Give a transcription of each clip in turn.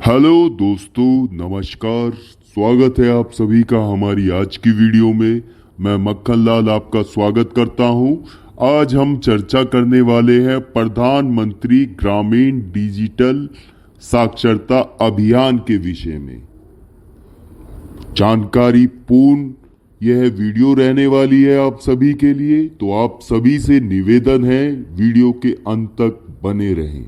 Hello दोस्तों, नमस्कार। स्वागत है आप सभी का हमारी आज की वीडियो में। मैं मक्खन लाल आपका स्वागत करता हूं। आज हम चर्चा करने वाले हैं प्रधानमंत्री ग्रामीण डिजिटल साक्षरता अभियान के विषय में। जानकारी पूर्ण यह वीडियो रहने वाली है आप सभी के लिए, तो आप सभी से निवेदन है वीडियो के अंत तक बने रहें।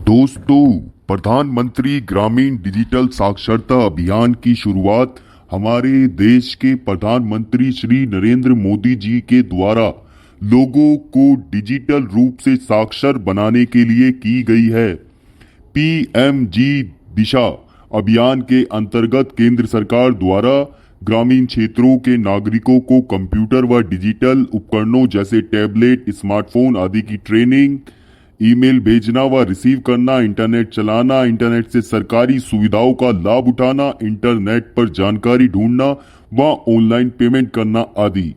दोस्तों, प्रधानमंत्री ग्रामीण डिजिटल साक्षरता अभियान की शुरुआत हमारे देश के प्रधानमंत्री श्री नरेंद्र मोदी जी के द्वारा लोगों को डिजिटल रूप से साक्षर बनाने के लिए की गई है। पीएमजी दिशा अभियान के अंतर्गत केंद्र सरकार द्वारा ग्रामीण क्षेत्रों के नागरिकों को कंप्यूटर व डिजिटल उपकरणों जैसे टैबलेट, स्मार्टफोन आदि की ट्रेनिंग, ईमेल भेजना व रिसीव करना, इंटरनेट चलाना, इंटरनेट से सरकारी सुविधाओं का लाभ उठाना, इंटरनेट पर जानकारी ढूंढना व ऑनलाइन पेमेंट करना आदि।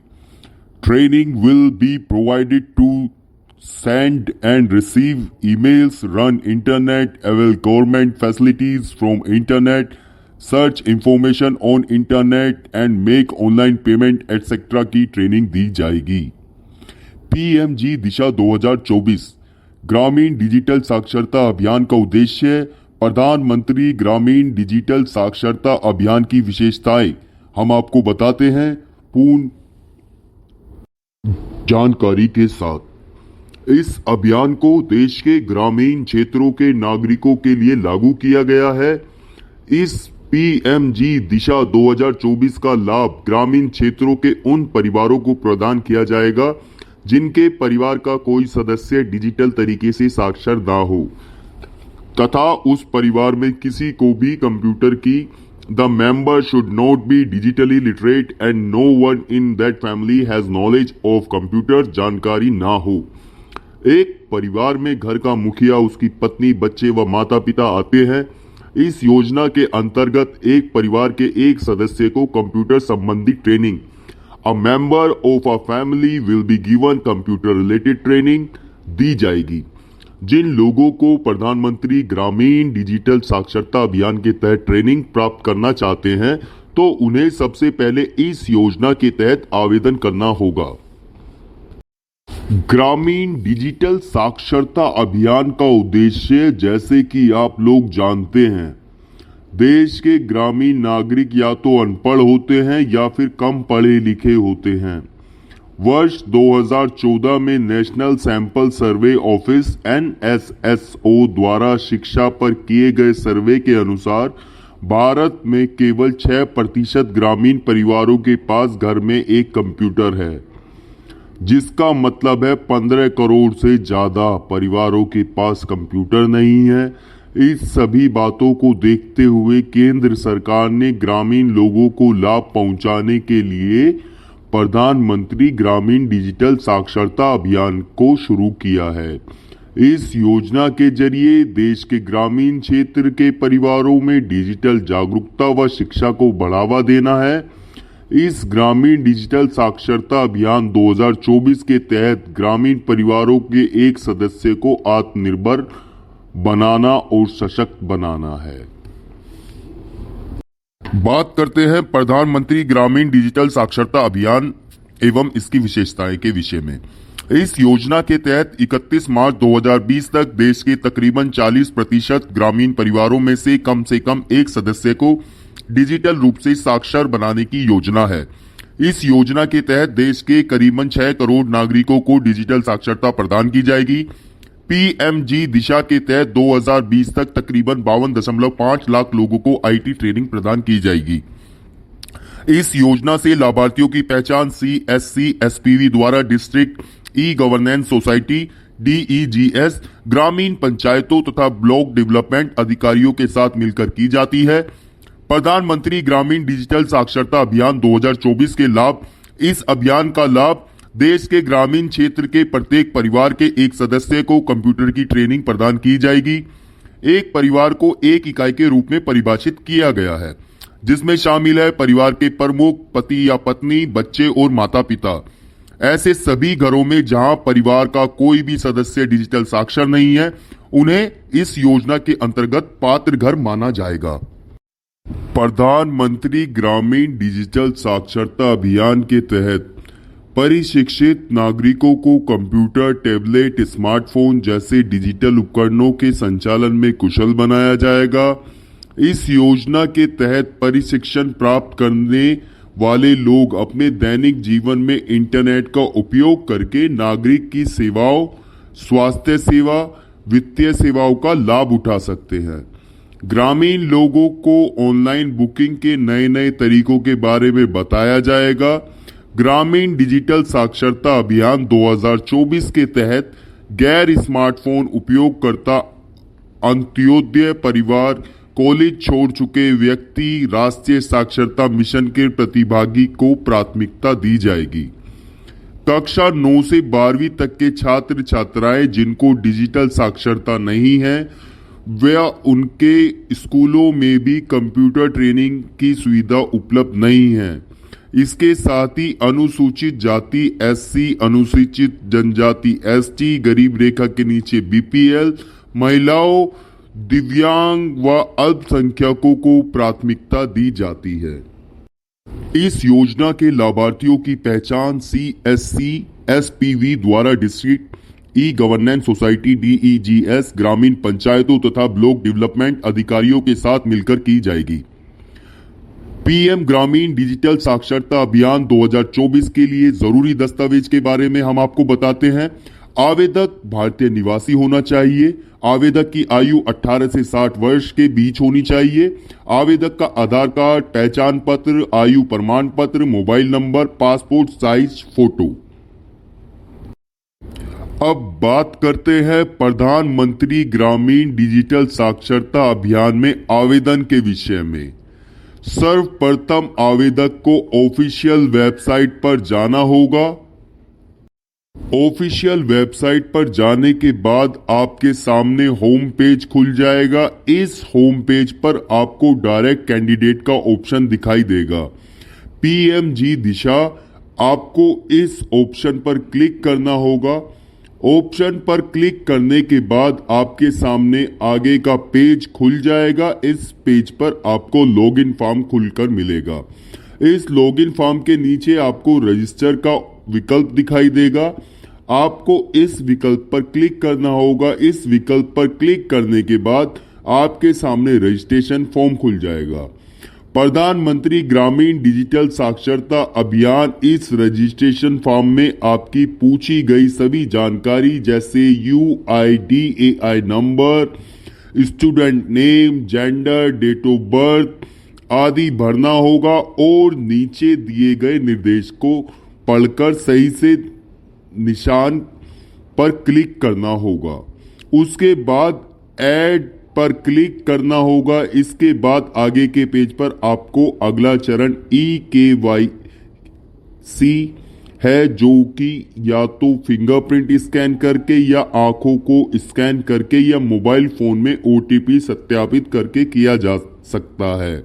Training will be provided to send and receive emails, run internet, avail government facilities from internet, search information on internet and make online payment etc. की ट्रेनिंग दी जाएगी। पीएमजी दिशा 2024 ग्रामीण डिजिटल साक्षरता अभियान का उद्देश्य प्रधानमंत्री ग्रामीण डिजिटल साक्षरता अभियान की विशेषताएं हम आपको बताते हैं पूर्ण जानकारी के साथ। इस अभियान को देश के ग्रामीण क्षेत्रों के नागरिकों के लिए लागू किया गया है। इस पीएमजी दिशा 2024 का लाभ ग्रामीण क्षेत्रों के उन परिवारों को प्रदान किया जाएगा जिनके परिवार का कोई सदस्य डिजिटल तरीके से साक्षर ना हो तथा उस परिवार में किसी को भी कंप्यूटर की the member should not be digitally literate and no one in that family has knowledge of computer जानकारी ना हो। एक परिवार में घर का मुखिया, उसकी पत्नी, बच्चे व माता पिता आते हैं। इस योजना के अंतर्गत एक परिवार के एक सदस्य को कंप्यूटर संबंधी training, a member of a family will be given computer related training दी जाएगी। जिन लोगों को प्रधानमंत्री ग्रामीण डिजिटल साक्षरता अभियान के तहत ट्रेनिंग प्राप्त करना चाहते हैं तो उन्हें सबसे पहले इस योजना के तहत आवेदन करना होगा। ग्रामीण डिजिटल साक्षरता अभियान का उद्देश्य, जैसे कि आप लोग जानते हैं, देश के ग्रामीण नागरिक या तो अनपढ़ होते हैं या फिर कम पढ़े लिखे होते हैं। वर्ष 2014 में national sample survey office NSSO द्वारा शिक्षा पर किए गए सर्वे के अनुसार भारत में केवल 6% ग्रामीण परिवारों के पास घर में एक कंप्यूटर है, जिसका मतलब है 15 करोड़ से ज्यादा परिवारों के पास कंप्यूटर नहीं है। इस सभी बातों को देखते हुए केंद्र सरकार ने ग्रामीण लोगों को लाभ पहुंचाने के लिए प्रधानमंत्री ग्रामीण डिजिटल साक्षरता अभियान को शुरू किया है। इस योजना के जरिए देश के ग्रामीण क्षेत्र के परिवारों में डिजिटल जागरूकता व शिक्षा को बढ़ावा देना है। इस ग्रामीण डिजिटल साक्षरता अभियान 2024 के तहत ग्रामीण परिवारों के एक सदस्य को आत्मनिर्भर बनाना और सशक्त बनाना है। बात करते हैं प्रधानमंत्री ग्रामीण डिजिटल साक्षरता अभियान एवं इसकी विशेषताएं के विषय में। इस योजना के तहत 31 मार्च 2020 तक देश के तकरीबन 40% ग्रामीण परिवारों में से कम एक सदस्य को डिजिटल रूप से साक्षर बनाने की योजना है। इस योजना के तहत देश के करीबन 6 करोड़ नागरिकों को डिजिटल साक्षरता प्रदान की जाएगी। पीएमजी दिशा के तहत 2020 तक तकरीबन 52.5 लाख लोगों को आईटी ट्रेनिंग प्रदान की जाएगी। इस योजना से लाभार्थियों की पहचान CSC SPV द्वारा district e governance society DEGS ग्रामीण पंचायतों तथा ब्लॉक डेवलपमेंट अधिकारियों के साथ मिलकर की जाती है। प्रधानमंत्री ग्रामीण डिजिटल साक्षरता अभियान 2024 के लाभ। इस अभियान का लाभ देश के ग्रामीण क्षेत्र के प्रत्येक परिवार के एक सदस्य को कंप्यूटर की ट्रेनिंग प्रदान की जाएगी। एक परिवार को एक इकाई के रूप में परिभाषित किया गया है, जिसमें शामिल है परिवार के प्रमुख, पति या पत्नी, बच्चे और माता पिता। ऐसे सभी घरों में जहां परिवार का कोई भी सदस्य डिजिटल साक्षर नहीं है, उन्हें इस योजना के अंतर्गत पात्र घर माना जाएगा। प्रधानमंत्री ग्रामीण डिजिटल साक्षरता अभियान के तहत परिशिक्षित नागरिकों को कंप्यूटर, टैबलेट, स्मार्टफोन जैसे डिजिटल उपकरणों के संचालन में कुशल बनाया जाएगा। इस योजना के तहत परिशिक्षण प्राप्त करने वाले लोग अपने दैनिक जीवन में इंटरनेट का उपयोग करके नागरिक की सेवाओं, स्वास्थ्य सेवा, वित्तीय सेवाओं का लाभ उठा सकते हैं। ग्रामीण लोगों को ऑनलाइन बुकिंग के नए नए तरीकों के बारे में बताया जाएगा। ग्रामीण डिजिटल साक्षरता अभियान 2024 के तहत गैर स्मार्टफोन उपयोगकर्ता, अंत्योदय परिवार, कॉलेज छोड़ चुके व्यक्ति, राष्ट्रीय साक्षरता मिशन के प्रतिभागी को प्राथमिकता दी जाएगी। कक्षा 9 से 12वीं तक के छात्र छात्राएं जिनको डिजिटल साक्षरता नहीं है, वे उनके स्कूलों में भी कंप्यूटर ट्रेनिंग की सुविधा उपलब्ध नहीं है। इसके साथ ही अनुसूचित जाति एससी, अनुसूचित जनजाति एसटी, गरीब रेखा के नीचे बीपीएल, महिलाओं, दिव्यांग व अल्पसंख्यकों को प्राथमिकता दी जाती है। इस योजना के लाभार्थियों की पहचान CSC SPV द्वारा district e governance society DEGS, ग्रामीण पंचायतों तथा ब्लॉक डेवलपमेंट अधिकारियों के साथ मिलकर की जाएगी। पीएम ग्रामीण डिजिटल साक्षरता अभियान 2024 के लिए जरूरी दस्तावेज के बारे में हम आपको बताते हैं। आवेदक भारतीय निवासी होना चाहिए। आवेदक की आयु 18 से 60 वर्ष के बीच होनी चाहिए। आवेदक का आधार कार्ड, पहचान पत्र, आयु प्रमाण पत्र, mobile number, passport size photo. अब बात करते हैं प्रधानमंत्री ग्रामीण डिजिटल साक्षरता अभियान में आवेदन के विषय में। सर्वप्रथम आवेदक को ऑफिशियल वेबसाइट पर जाना होगा। ऑफिशियल वेबसाइट पर जाने के बाद आपके सामने होम पेज खुल जाएगा। इस होम पेज पर आपको डायरेक्ट कैंडिडेट का ऑप्शन दिखाई देगा। PMG दिशा, आपको इस ऑप्शन पर क्लिक करना होगा। ऑप्शन पर क्लिक करने के बाद आपके सामने आगे का पेज खुल जाएगा। इस पेज पर आपको लॉगिन फॉर्म खुलकर मिलेगा। इस लॉगिन फॉर्म के नीचे आपको रजिस्टर का विकल्प दिखाई देगा। आपको इस विकल्प पर क्लिक करना होगा। इस विकल्प पर क्लिक करने के बाद आपके सामने रजिस्ट्रेशन फॉर्म खुल जाएगा। प्रधानमंत्री ग्रामीण डिजिटल साक्षरता अभियान इस रजिस्ट्रेशन फॉर्म में आपकी पूछी गई सभी जानकारी जैसे UIDAI नंबर, student name, gender, date of birth आदि भरना होगा और नीचे दिए गए निर्देश को पढ़कर सही से निशान पर क्लिक करना होगा। उसके बाद ऐड पर क्लिक करना होगा। इसके बाद आगे के पेज पर आपको अगला चरण eKYC है, जो कि या तो फिंगरप्रिंट स्कैन करके या आंखों को स्कैन करके या मोबाइल फोन में OTP सत्यापित करके किया जा सकता है।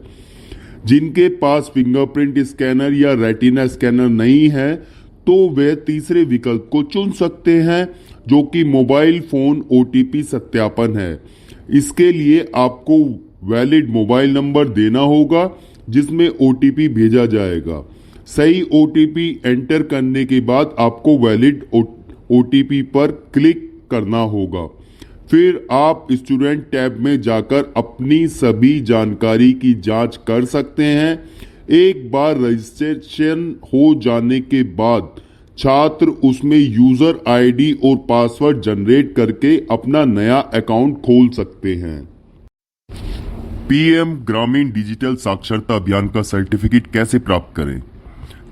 जिनके पास फिंगरप्रिंट स्कैनर या रेटिना स्कैनर नहीं है तो वे तीसरे विकल्प को चुन सकते हैं, जो कि मोबाइल फोन OTP सत्यापन है। इसके लिए आपको वैलिड मोबाइल नंबर देना होगा जिसमें OTP भेजा जाएगा। सही OTP एंटर करने के बाद आपको वैलिड OTP पर क्लिक करना होगा। फिर आप स्टूडेंट टैब में जाकर अपनी सभी जानकारी की जांच कर सकते हैं। एक बार रजिस्ट्रेशन हो जाने के बाद छात्र उसमें यूजर ID और पासवर्ड जनरेट करके अपना नया अकाउंट खोल सकते हैं। पीएम ग्रामीण डिजिटल साक्षरता अभियान का सर्टिफिकेट कैसे प्राप्त करें?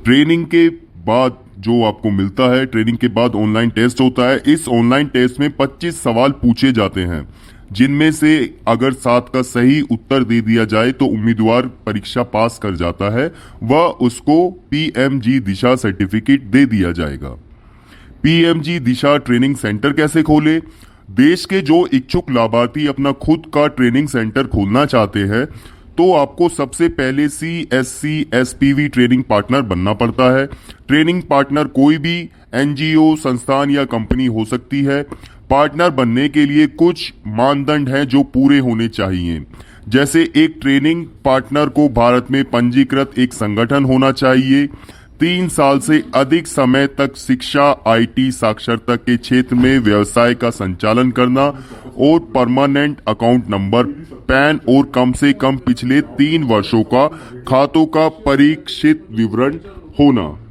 ट्रेनिंग के बाद जो आपको मिलता है, ट्रेनिंग के बाद ऑनलाइन टेस्ट होता है। इस ऑनलाइन टेस्ट में 25 सवाल पूछे जाते हैं, जिनमें से अगर 7 का सही उत्तर दे दिया जाए तो उम्मीदवार परीक्षा पास कर जाता है व उसको PMG दिशा सर्टिफिकेट दे दिया जाएगा। PMG दिशा ट्रेनिंग सेंटर कैसे खोले? देश के जो इच्छुक लाभार्थी अपना खुद का ट्रेनिंग सेंटर खोलना चाहते हैं तो आपको सबसे पहले CSC SPV ट्रेनिंग पार्टनर बनना पड़ता है। ट्रेनिंग पार्टनर कोई भी NGO, संस्थान या कंपनी हो सकती है। पार्टनर बनने के लिए कुछ मानदंड हैं जो पूरे होने चाहिए। जैसे एक ट्रेनिंग पार्टनर को भारत में पंजीकृत एक संगठन होना चाहिए, 3 साल से अधिक समय तक शिक्षा, IT, साक्षरता के क्षेत्र में व्यवसाय का संचालन करना और परमानेंट अकाउंट नंबर, पैन और कम से कम पिछले 3 वर्षों का खातों का परीक्षित विवरण होना।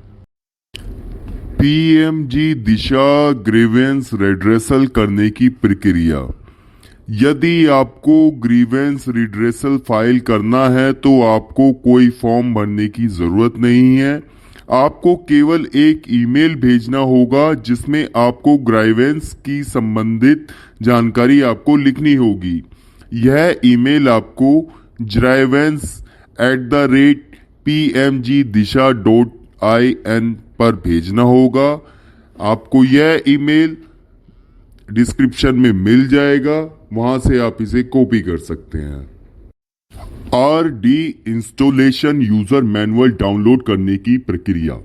PMG दिशा ग्रीवेंस रेड्रेसल करने की प्रक्रिया। यदि आपको ग्रीवेंस रिड्रेसल फाइल करना है तो आपको कोई फॉर्म भरने की जरूरत नहीं है। आपको केवल एक ईमेल भेजना होगा जिसमें आपको ग्रीवेंस की संबंधित जानकारी आपको लिखनी होगी। यह ईमेल आपको grievances@pmgdisha.in पर भेजना होगा। आपको यह ईमेल डिस्क्रिप्शन में मिल जाएगा, वहां से आप इसे कॉपी कर सकते हैं। RD installation user manual download करने की प्रक्रिया।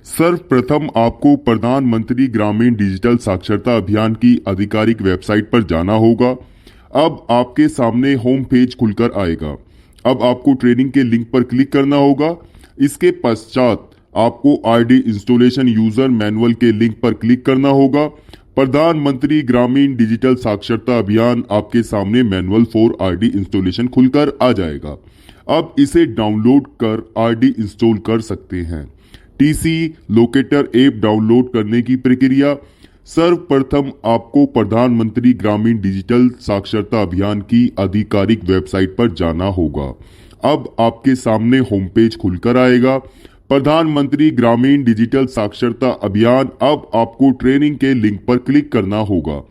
सर्वप्रथम आपको प्रधानमंत्री ग्रामीण डिजिटल साक्षरता अभियान की आधिकारिक वेबसाइट पर जाना होगा। अब आपके सामने होम पेज खुलकर आएगा। अब आपको ट्रेनिंग के लिंक पर क्लिक करना होगा। इसके पश्चात आपको RD इंस्टॉलेशन यूजर मैनुअल के लिंक पर क्लिक करना होगा। प्रधानमंत्री ग्रामीण डिजिटल साक्षरता अभियान आपके सामने मैनुअल फॉर RD इंस्टॉलेशन खुलकर आ जाएगा। अब इसे डाउनलोड कर RD इंस्टॉल कर सकते हैं। TC लोकेटर ऐप डाउनलोड करने की प्रक्रिया। सर्वप्रथम आपको प्रधानमंत्री ग्रामीण डिजिटल साक्षरता अभियान की आधिकारिक वेबसाइट पर जाना होगा। अब आपके सामने होम पेज खुलकर आएगा। प्रधानमंत्री ग्रामीण डिजिटल साक्षरता अभियान। अब आपको ट्रेनिंग के लिंक पर क्लिक करना होगा।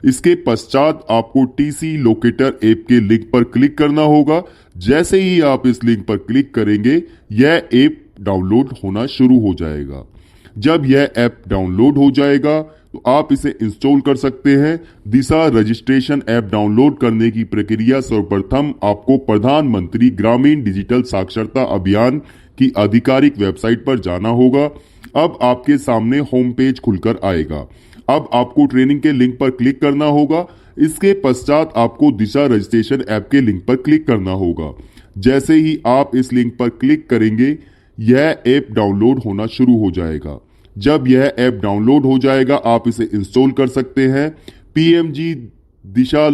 इसके पश्चात आपको TC लोकेटर ऐप के लिंक पर क्लिक करना होगा। जैसे ही आप इस लिंक पर क्लिक करेंगे यह ऐप डाउनलोड होना शुरू हो जाएगा। जब यह ऐप डाउनलोड हो जाएगा तो आप इसे इंस्टॉल कर सकते हैं। दिशा रजिस्ट्रेशन ऐप डाउनलोड करने की प्रक्रिया। सर्वप्रथम आपको प्रधानमंत्री ग्रामीण डिजिटल साक्षरता अभियान की आधिकारिक वेबसाइट पर जाना होगा। अब आपके सामने होम पेज खुलकर आएगा। अब आपको ट्रेनिंग के लिंक पर क्लिक करना होगा। इसके पश्चात आपको दिशा रजिस्ट्रेशन ऐप के लिंक पर क्लिक करना होगा। जैसे ही आप इस लिंक पर क्लिक करेंगे यह ऐप डाउनलोड होना शुरू हो जाएगा। जब यह ऐप डाउनलोड हो जाएगा आप इसे इंस्टॉल कर सकते हैं। PMG दिशा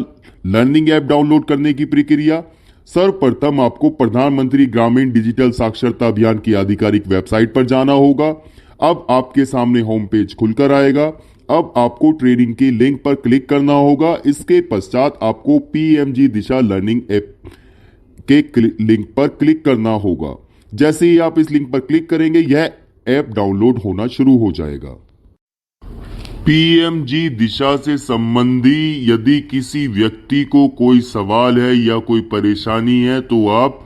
लर्निंग ऐप डाउनलोड करने की प्रक्रिया। सर्वप्रथम आपको प्रधानमंत्री ग्रामीण डिजिटल साक्षरता अभियान की आधिकारिक वेबसाइट पर जाना होगा। अब आपके सामने होम पेज खुलकर आएगा। अब आपको ट्रेनिंग के लिंक पर क्लिक करना होगा। इसके पश्चात आपको PMG दिशा लर्निंग ऐप के लिंक पर क्लिक करना होगा। जैसे ही आप इस लिंक पर क्लिक करेंगे यह ऐप डाउनलोड होना शुरू हो जाएगा। PMG दिशा से संबंधी यदि किसी व्यक्ति को कोई सवाल है या कोई परेशानी है तो आप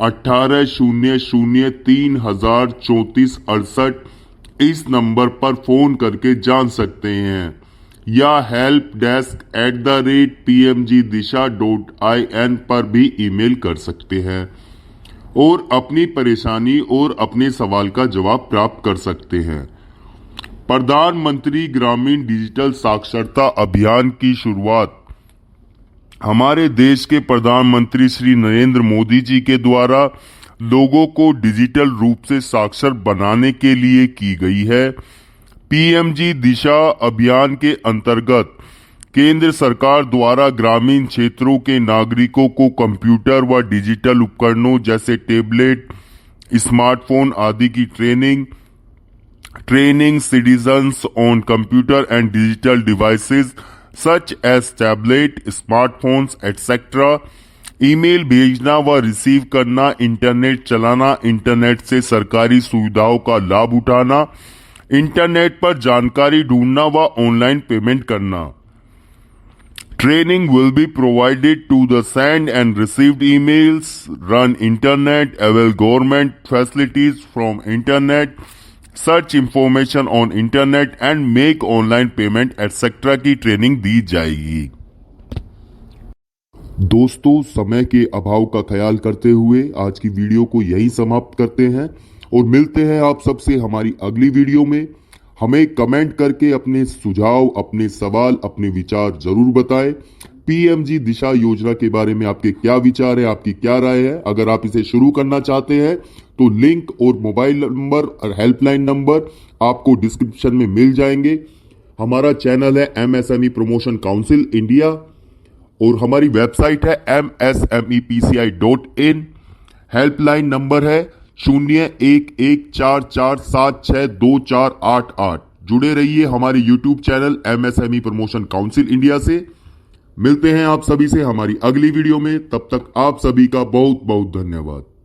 18003068 इस नंबर पर फोन करके जान सकते हैं या helpdesk@pmgdisha.in पर भी ईमेल कर सकते हैं और अपनी परेशानी और अपने सवाल का जवाब प्राप्त कर सकते हैं। प्रधानमंत्री ग्रामीण डिजिटल साक्षरता अभियान की शुरुआत हमारे देश के प्रधानमंत्री श्री नरेंद्र मोदी जी के द्वारा लोगों को डिजिटल रूप से साक्षर बनाने के लिए की गई है। PMG दिशा अभियान के अंतर्गत केंद्र सरकार द्वारा ग्रामीण क्षेत्रों के नागरिकों को कंप्यूटर व डिजिटल उपकरणों जैसे टैबलेट, स्मार्टफोन आदि की training citizens on computer and digital devices such as tablet, smartphones, etc. Email भेजना व रिसीव करना, इंटरनेट चलाना, इंटरनेट से सरकारी सुविधाओं का लाभ उठाना, इंटरनेट पर जानकारी ढूंढना व ऑनलाइन पेमेंट करना। Training will be provided to the send and received emails, run internet, avail government facilities from internet, search information on internet and make online payment etc. की ट्रेनिंग दी जाएगी। दोस्तों, समय के अभाव का ख्याल करते हुए आज की वीडियो को यहीं समाप्त करते हैं और मिलते हैं आप सबसे हमारी अगली वीडियो में। हमें कमेंट करके अपने सुझाव, अपने सवाल, अपने विचार जरूर बताएं। पीएमजी दिशा योजना के बारे में आपके क्या विचार है, आपकी क्या राय है? अगर आप इसे शुरू करना चाहते हैं तो लिंक और मोबाइल नंबर और हेल्पलाइन नंबर आपको डिस्क्रिप्शन में मिल जाएंगे। हमारा चैनल है MSME प्रमोशन काउंसिल इंडिया और हमारी वेबसाइट है msmepci.in। हेल्पलाइन नंबर है 0114476248। जुड़े रहिए हमारे YouTube channel MSME promotion council India से। मिलते हैं आप सभी से हमारी अगली वीडियो में। तब तक आप सभी का बहुत बहुत धन्यवाद।